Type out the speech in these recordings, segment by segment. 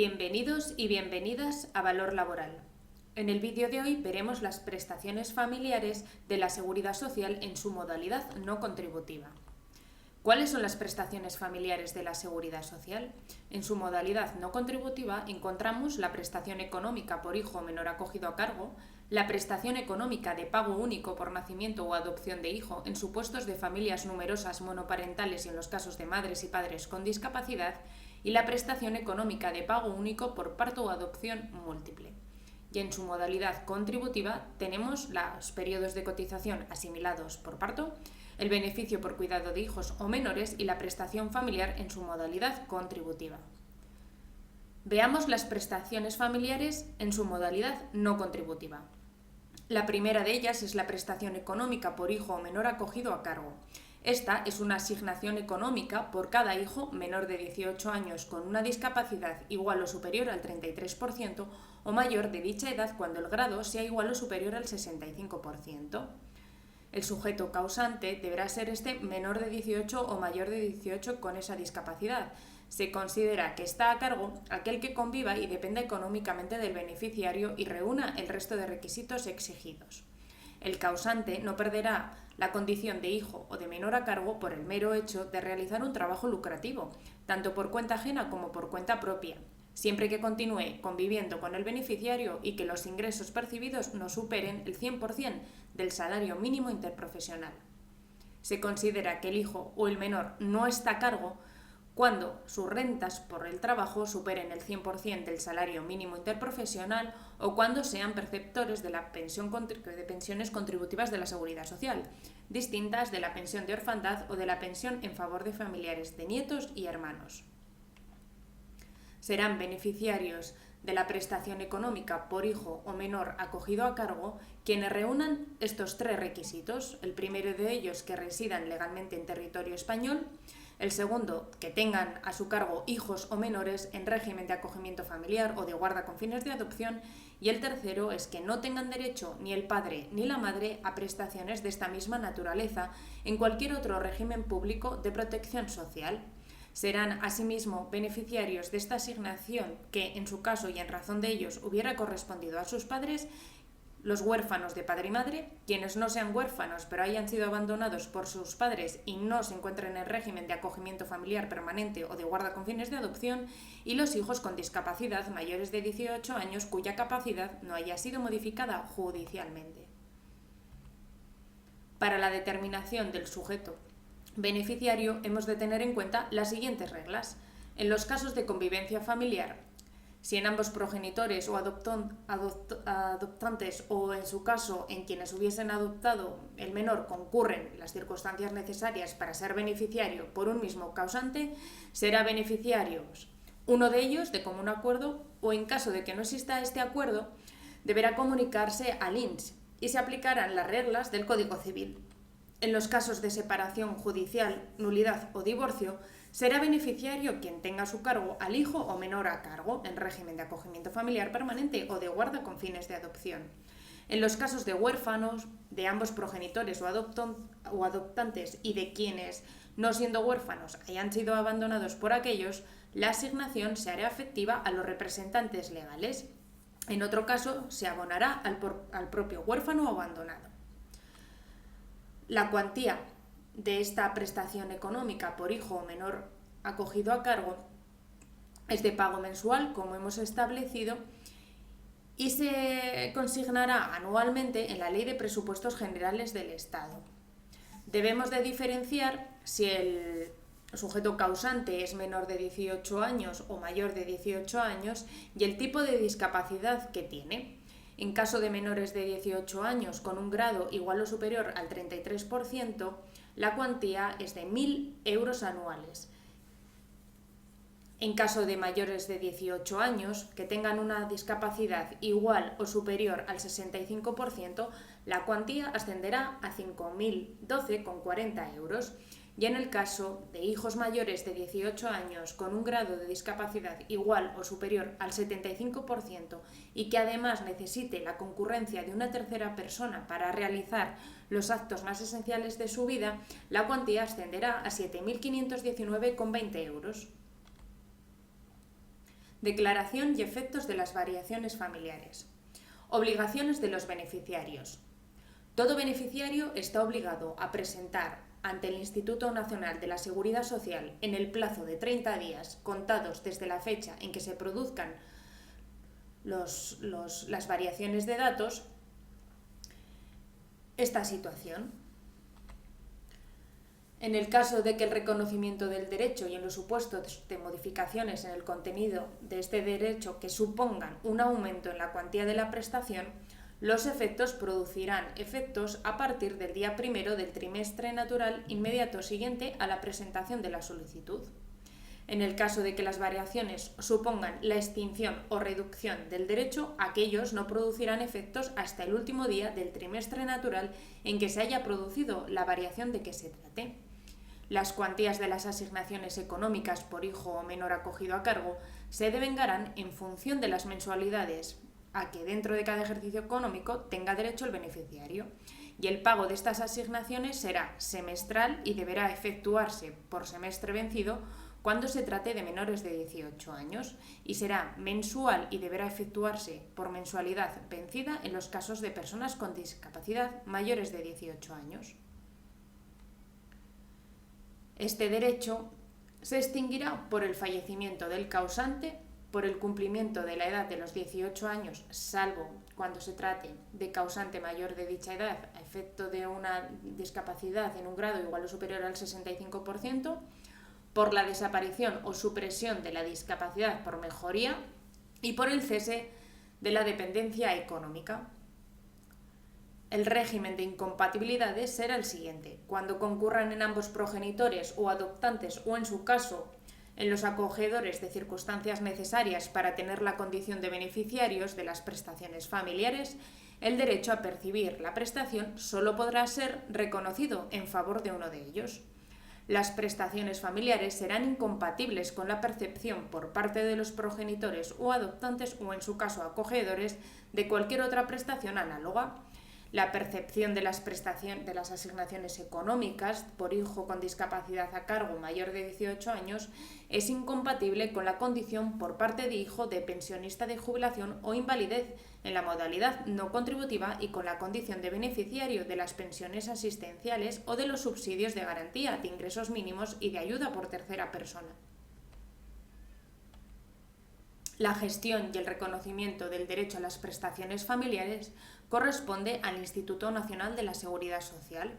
Bienvenidos y bienvenidas a Valor Laboral. En el vídeo de hoy veremos las prestaciones familiares de la Seguridad Social en su modalidad no contributiva. ¿Cuáles son las prestaciones familiares de la Seguridad Social? En su modalidad no contributiva encontramos la prestación económica por hijo o menor acogido a cargo, la prestación económica de pago único por nacimiento o adopción de hijo en supuestos de familias numerosas monoparentales y en los casos de madres y padres con discapacidad, y la prestación económica de pago único por parto o adopción múltiple. Y en su modalidad contributiva tenemos los periodos de cotización asimilados por parto, el beneficio por cuidado de hijos o menores y la prestación familiar en su modalidad contributiva. Veamos las prestaciones familiares en su modalidad no contributiva. La primera de ellas es la prestación económica por hijo o menor acogido a cargo. Esta es una asignación económica por cada hijo menor de 18 años con una discapacidad igual o superior al 33% o mayor de dicha edad cuando el grado sea igual o superior al 65%. El sujeto causante deberá ser este menor de 18 o mayor de 18 con esa discapacidad. Se considera que está a cargo aquel que conviva y dependa económicamente del beneficiario y reúna el resto de requisitos exigidos. El causante no perderá la condición de hijo o de menor a cargo por el mero hecho de realizar un trabajo lucrativo, tanto por cuenta ajena como por cuenta propia, siempre que continúe conviviendo con el beneficiario y que los ingresos percibidos no superen el 100% del salario mínimo interprofesional. Se considera que el hijo o el menor no está a cargo cuando sus rentas por el trabajo superen el 100% del salario mínimo interprofesional o cuando sean perceptores de pensiones contributivas de la Seguridad Social, distintas de la pensión de orfandad o de la pensión en favor de familiares de nietos y hermanos. Serán beneficiarios de la prestación económica por hijo o menor acogido a cargo quienes reúnan estos tres requisitos: el primero de ellos, que residan legalmente en territorio español; el segundo, que tengan a su cargo hijos o menores en régimen de acogimiento familiar o de guarda con fines de adopción; y el tercero es que no tengan derecho ni el padre ni la madre a prestaciones de esta misma naturaleza en cualquier otro régimen público de protección social. Serán asimismo beneficiarios de esta asignación que, en su caso y en razón de ellos, hubiera correspondido a sus padres, los huérfanos de padre y madre, quienes no sean huérfanos pero hayan sido abandonados por sus padres y no se encuentren en régimen de acogimiento familiar permanente o de guarda con fines de adopción, y los hijos con discapacidad mayores de 18 años cuya capacidad no haya sido modificada judicialmente. Para la determinación del sujeto beneficiario hemos de tener en cuenta las siguientes reglas. En los casos de convivencia familiar, si en ambos progenitores o adoptantes o en su caso en quienes hubiesen adoptado el menor concurren las circunstancias necesarias para ser beneficiario por un mismo causante, será beneficiario uno de ellos de común acuerdo, o en caso de que no exista este acuerdo deberá comunicarse al INS y se aplicarán las reglas del Código Civil. En los casos de separación judicial, nulidad o divorcio, será beneficiario quien tenga a su cargo al hijo o menor a cargo en régimen de acogimiento familiar permanente o de guarda con fines de adopción. En los casos de huérfanos, de ambos progenitores o adoptantes y de quienes, no siendo huérfanos, hayan sido abandonados por aquellos, la asignación se hará efectiva a los representantes legales. En otro caso, se abonará al propio huérfano o abandonado. La cuantía de esta prestación económica por hijo o menor acogido a cargo es de pago mensual, como hemos establecido, y se consignará anualmente en la Ley de Presupuestos Generales del Estado. Debemos de diferenciar si el sujeto causante es menor de 18 años o mayor de 18 años y el tipo de discapacidad que tiene. En caso de menores de 18 años con un grado igual o superior al 33%, la cuantía es de 1.000 euros anuales. En caso de mayores de 18 años que tengan una discapacidad igual o superior al 65%, la cuantía ascenderá a 5.012,40 euros. Y en el caso de hijos mayores de 18 años con un grado de discapacidad igual o superior al 75% y que además necesite la concurrencia de una tercera persona para realizar los actos más esenciales de su vida, la cuantía ascenderá a 7.519,20 euros. Declaración y efectos de las variaciones familiares. Obligaciones de los beneficiarios. Todo beneficiario está obligado a presentar ante el Instituto Nacional de la Seguridad Social en el plazo de 30 días contados desde la fecha en que se produzcan las variaciones de datos esta situación. En el caso de que el reconocimiento del derecho y en los supuestos de modificaciones en el contenido de este derecho que supongan un aumento en la cuantía de la prestación, los efectos producirán efectos a partir del día primero del trimestre natural inmediato siguiente a la presentación de la solicitud. En el caso de que las variaciones supongan la extinción o reducción del derecho, aquellos no producirán efectos hasta el último día del trimestre natural en que se haya producido la variación de que se trate. Las cuantías de las asignaciones económicas por hijo o menor acogido a cargo se devengarán en función de las mensualidades a que dentro de cada ejercicio económico tenga derecho el beneficiario, y el pago de estas asignaciones será semestral y deberá efectuarse por semestre vencido cuando se trate de menores de 18 años, y será mensual y deberá efectuarse por mensualidad vencida en los casos de personas con discapacidad mayores de 18 años. Este derecho se extinguirá por el fallecimiento del causante, por el cumplimiento de la edad de los 18 años, salvo cuando se trate de causante mayor de dicha edad a efecto de una discapacidad en un grado igual o superior al 65%, por la desaparición o supresión de la discapacidad por mejoría y por el cese de la dependencia económica. El régimen de incompatibilidades será el siguiente: cuando concurran en ambos progenitores o adoptantes o, en su caso, en los acogedores de circunstancias necesarias para tener la condición de beneficiarios de las prestaciones familiares, el derecho a percibir la prestación solo podrá ser reconocido en favor de uno de ellos. Las prestaciones familiares serán incompatibles con la percepción por parte de los progenitores o adoptantes o, en su caso, acogedores de cualquier otra prestación análoga. La percepción de las asignaciones económicas por hijo con discapacidad a cargo mayor de 18 años es incompatible con la condición por parte de hijo de pensionista de jubilación o invalidez en la modalidad no contributiva y con la condición de beneficiario de las pensiones asistenciales o de los subsidios de garantía de ingresos mínimos y de ayuda por tercera persona. La gestión y el reconocimiento del derecho a las prestaciones familiares corresponde al Instituto Nacional de la Seguridad Social,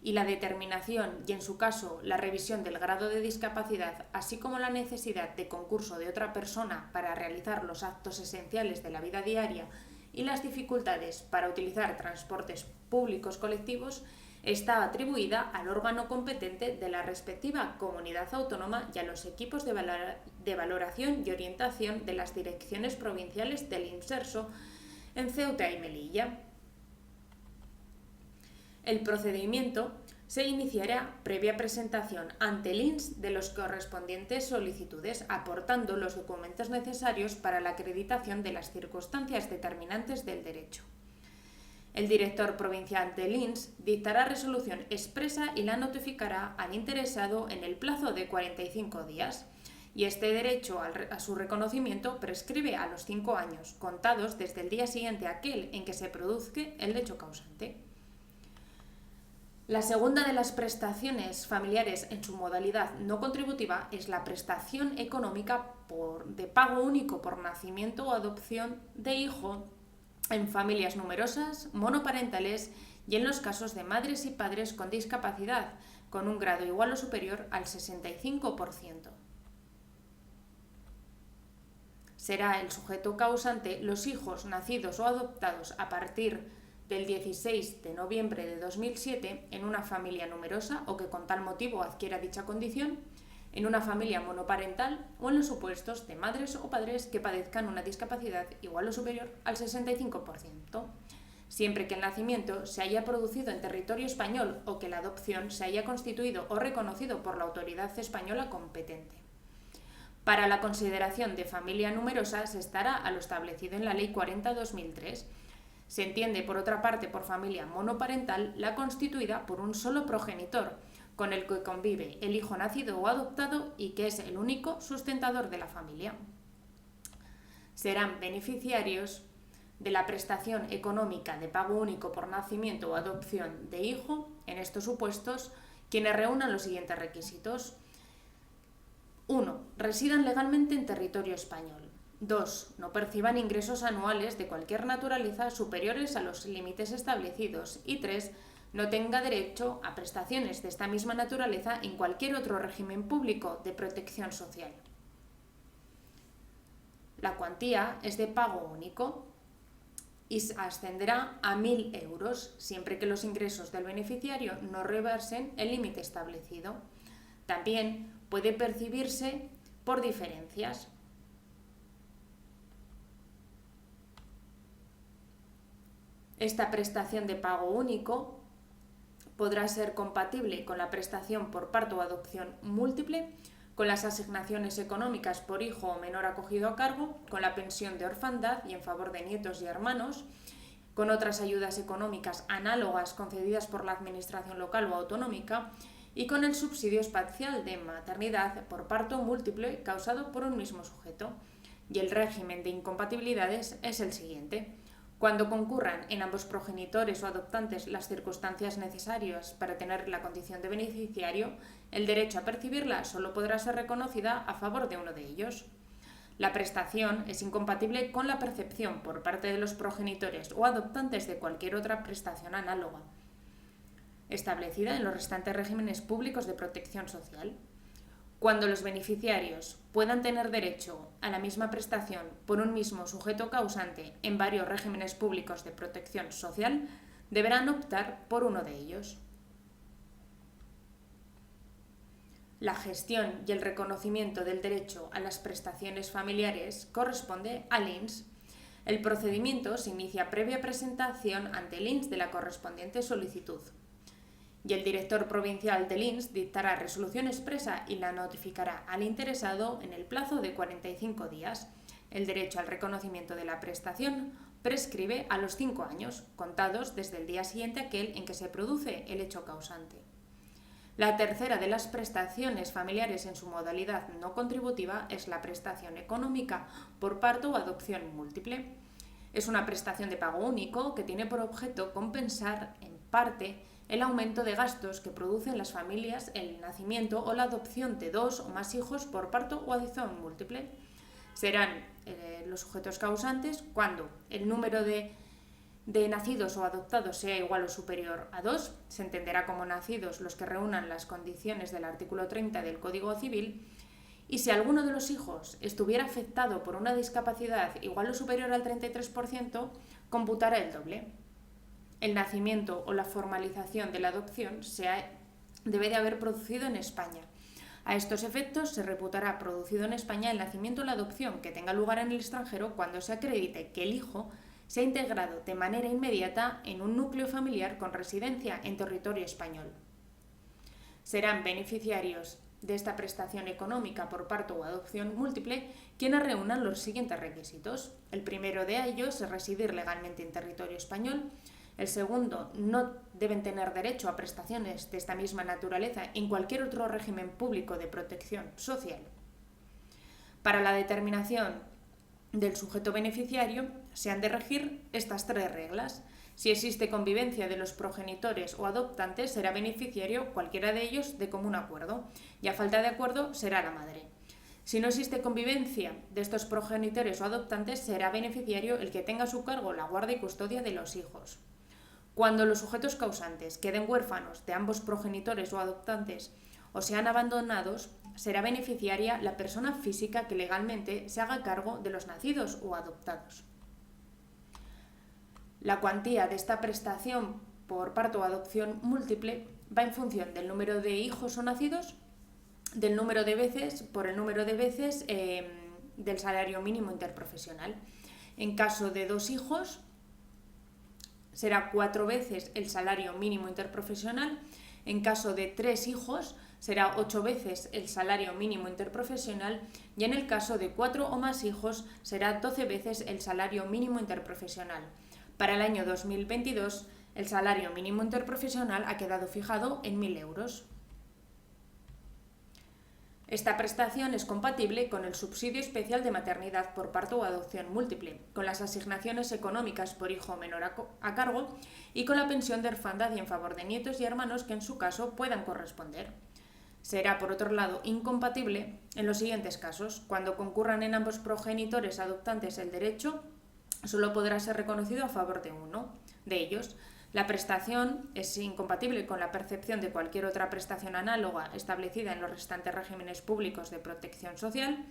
y la determinación y, en su caso, la revisión del grado de discapacidad, así como la necesidad de concurso de otra persona para realizar los actos esenciales de la vida diaria y las dificultades para utilizar transportes públicos colectivos, está atribuida al órgano competente de la respectiva comunidad autónoma y a los equipos de valoración y orientación de las direcciones provinciales del Inserso en Ceuta y Melilla. El procedimiento se iniciará previa presentación ante el INS de las correspondientes solicitudes, aportando los documentos necesarios para la acreditación de las circunstancias determinantes del derecho. El director provincial del INS dictará resolución expresa y la notificará al interesado en el plazo de 45 días, y este derecho a su reconocimiento prescribe a los 5 años, contados desde el día siguiente a aquel en que se produzca el hecho causante. La segunda de las prestaciones familiares en su modalidad no contributiva es la prestación económica de pago único por nacimiento o adopción de hijo en familias numerosas, monoparentales y en los casos de madres y padres con discapacidad, con un grado igual o superior al 65%. Será el sujeto causante los hijos nacidos o adoptados a partir del 16 de noviembre de 2007 en una familia numerosa o que con tal motivo adquiera dicha condición, en una familia monoparental o en los supuestos de madres o padres que padezcan una discapacidad igual o superior al 65%, siempre que el nacimiento se haya producido en territorio español o que la adopción se haya constituido o reconocido por la autoridad española competente. Para la consideración de familia numerosa se estará a lo establecido en la Ley 40/2003. Se entiende, por otra parte, por familia monoparental la constituida por un solo progenitor, con el que convive el hijo nacido o adoptado y que es el único sustentador de la familia. serán beneficiarios de la prestación económica de pago único por nacimiento o adopción de hijo, en estos supuestos, quienes reúnan los siguientes requisitos. 1. Residan legalmente en territorio español. 2. No perciban ingresos anuales de cualquier naturaleza superiores a los límites establecidos. Y 3. No tenga derecho a prestaciones de esta misma naturaleza en cualquier otro régimen público de protección social. La cuantía es de pago único y ascenderá a 1.000 euros, siempre que los ingresos del beneficiario no rebasen el límite establecido. También puede percibirse por diferencias. Esta prestación de pago único podrá ser compatible con la prestación por parto o adopción múltiple, con las asignaciones económicas por hijo o menor acogido a cargo, con la pensión de orfandad y en favor de nietos y hermanos, con otras ayudas económicas análogas concedidas por la administración local o autonómica y con el subsidio espacial de maternidad por parto múltiple causado por un mismo sujeto. Y el régimen de incompatibilidades es el siguiente. Cuando concurran en ambos progenitores o adoptantes las circunstancias necesarias para tener la condición de beneficiario, el derecho a percibirla solo podrá ser reconocida a favor de uno de ellos. La prestación es incompatible con la percepción por parte de los progenitores o adoptantes de cualquier otra prestación análoga, establecida en los restantes regímenes públicos de protección social. Cuando los beneficiarios puedan tener derecho a la misma prestación por un mismo sujeto causante en varios regímenes públicos de protección social, deberán optar por uno de ellos. La gestión y el reconocimiento del derecho a las prestaciones familiares corresponde al INS. El procedimiento se inicia previa presentación ante el INS de la correspondiente solicitud. Y el director provincial del INS dictará resolución expresa y la notificará al interesado en el plazo de 45 días. El derecho al reconocimiento de la prestación prescribe a los 5 años, contados desde el día siguiente a aquel en que se produce el hecho causante. La tercera de las prestaciones familiares en su modalidad no contributiva es la prestación económica por parto o adopción múltiple. Es una prestación de pago único que tiene por objeto compensar en parte el aumento de gastos que producen las familias el nacimiento o la adopción de 2 o más hijos por parto o adopción múltiple. Serán los sujetos causantes cuando el número de nacidos o adoptados sea igual o superior a 2, se entenderá como nacidos los que reúnan las condiciones del artículo 30 del Código Civil, y si alguno de los hijos estuviera afectado por una discapacidad igual o superior al 33%, computará el doble. El nacimiento o la formalización de la adopción debe de haber producido en España. A estos efectos se reputará producido en España el nacimiento o la adopción que tenga lugar en el extranjero cuando se acredite que el hijo se ha integrado de manera inmediata en un núcleo familiar con residencia en territorio español. Serán beneficiarios de esta prestación económica por parto o adopción múltiple quienes reúnan los siguientes requisitos. El primero de ellos es residir legalmente en territorio español. El segundo, no deben tener derecho a prestaciones de esta misma naturaleza en cualquier otro régimen público de protección social. Para la determinación del sujeto beneficiario se han de regir estas 3 reglas. Si existe convivencia de los progenitores o adoptantes, será beneficiario cualquiera de ellos de común acuerdo, y a falta de acuerdo será la madre. Si no existe convivencia de estos progenitores o adoptantes, será beneficiario el que tenga a su cargo la guarda y custodia de los hijos. Cuando los sujetos causantes queden huérfanos de ambos progenitores o adoptantes o sean abandonados, será beneficiaria la persona física que legalmente se haga cargo de los nacidos o adoptados. La cuantía de esta prestación por parto o adopción múltiple va en función del número de hijos o nacidos, del número de veces, por el número de veces del salario mínimo interprofesional. En caso de 2 hijos, será 4 veces el salario mínimo interprofesional. En caso de 3 hijos, será 8 veces el salario mínimo interprofesional, y en el caso de 4 o más hijos, será 12 veces el salario mínimo interprofesional. Para el año 2022, el salario mínimo interprofesional ha quedado fijado en 1.000 euros. Esta prestación es compatible con el subsidio especial de maternidad por parto o adopción múltiple, con las asignaciones económicas por hijo menor a cargo y con la pensión de orfandad y en favor de nietos y hermanos que en su caso puedan corresponder. Será, por otro lado, incompatible en los siguientes casos: cuando concurran en ambos progenitores adoptantes el derecho, solo podrá ser reconocido a favor de uno de ellos. La prestación es incompatible con la percepción de cualquier otra prestación análoga establecida en los restantes regímenes públicos de protección social.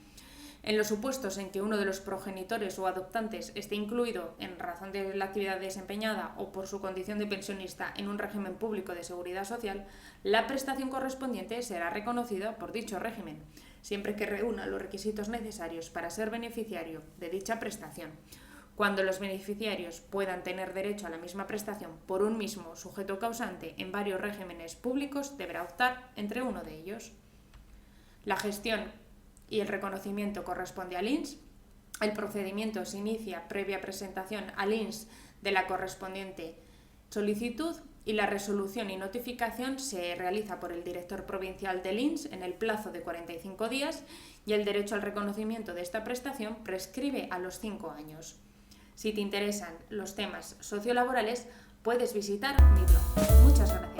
En los supuestos en que uno de los progenitores o adoptantes esté incluido en razón de la actividad desempeñada o por su condición de pensionista en un régimen público de seguridad social, la prestación correspondiente será reconocida por dicho régimen, siempre que reúna los requisitos necesarios para ser beneficiario de dicha prestación. Cuando los beneficiarios puedan tener derecho a la misma prestación por un mismo sujeto causante en varios regímenes públicos, deberá optar entre uno de ellos. La gestión y el reconocimiento corresponde al INS. El procedimiento se inicia previa presentación al INS de la correspondiente solicitud y la resolución y notificación se realiza por el director provincial del INS en el plazo de 45 días y el derecho al reconocimiento de esta prestación prescribe a los 5 años. Si te interesan los temas sociolaborales, puedes visitar mi blog. Muchas gracias.